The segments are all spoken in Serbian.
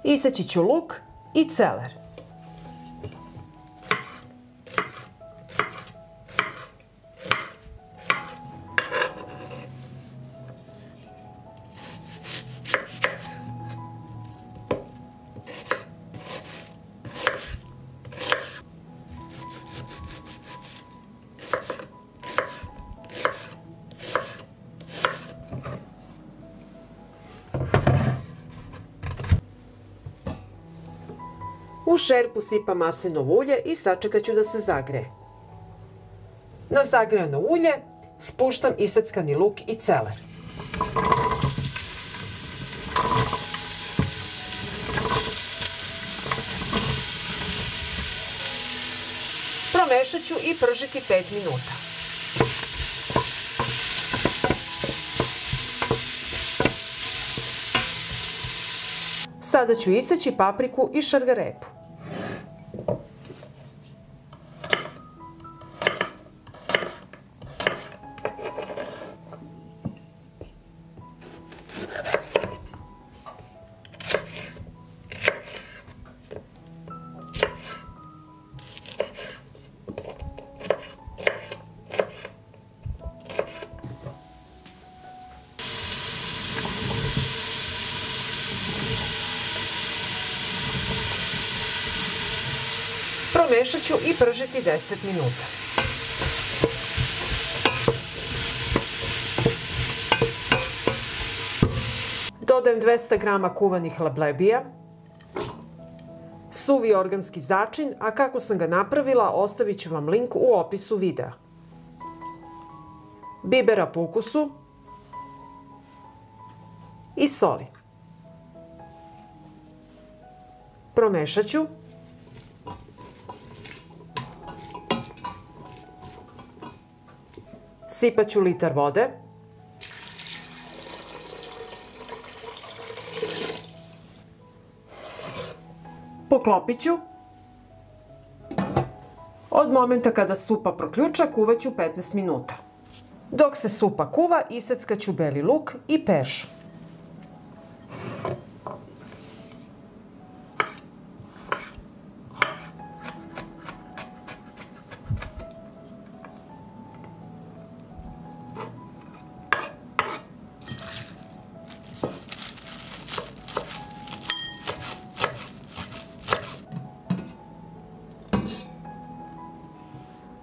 Iseći ću luk i celer. U šerpu sipam maslinovo ulje i sačekat ću da se zagreje. Na zagrejano ulje spuštam iseckani luk i celer. Promešat ću i pržiti 5 minuta. Sada ću iseći papriku i šargarepu. Promešat ću i pržiti 10 minuta. Dodajem 200 g kuvanih leblebija, suvi organski začin, a kako sam ga napravila ostavit ću vam link u opisu videa. Bibera po ukusu i soli. Promešat ću. Sipat ću litar vode. Poklopit ću. Od momenta kada supa proključa kuvat ću 15 minuta. Dok se supa kuva iseckat ću beli luk i peršun.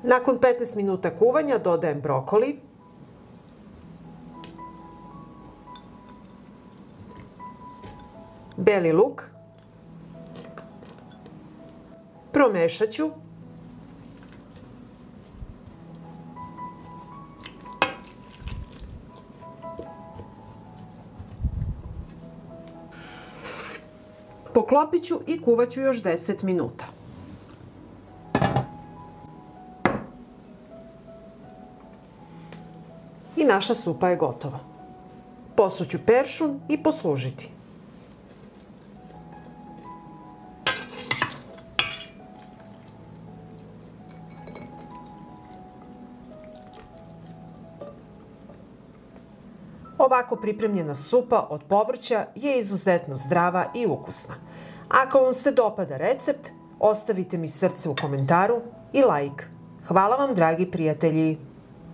Nakon 15 minuta kuvanja dodajem brokoli, beli luk, promešat ću, poklopit ću i kuvat ću još 10 minuta. I naša supa je gotova. Posuću peršun i poslužiti. Ovako pripremljena supa od povrća je izuzetno zdrava i ukusna. Ako vam se dopada recept, ostavite mi srce u komentaru i like. Hvala vam, dragi prijatelji!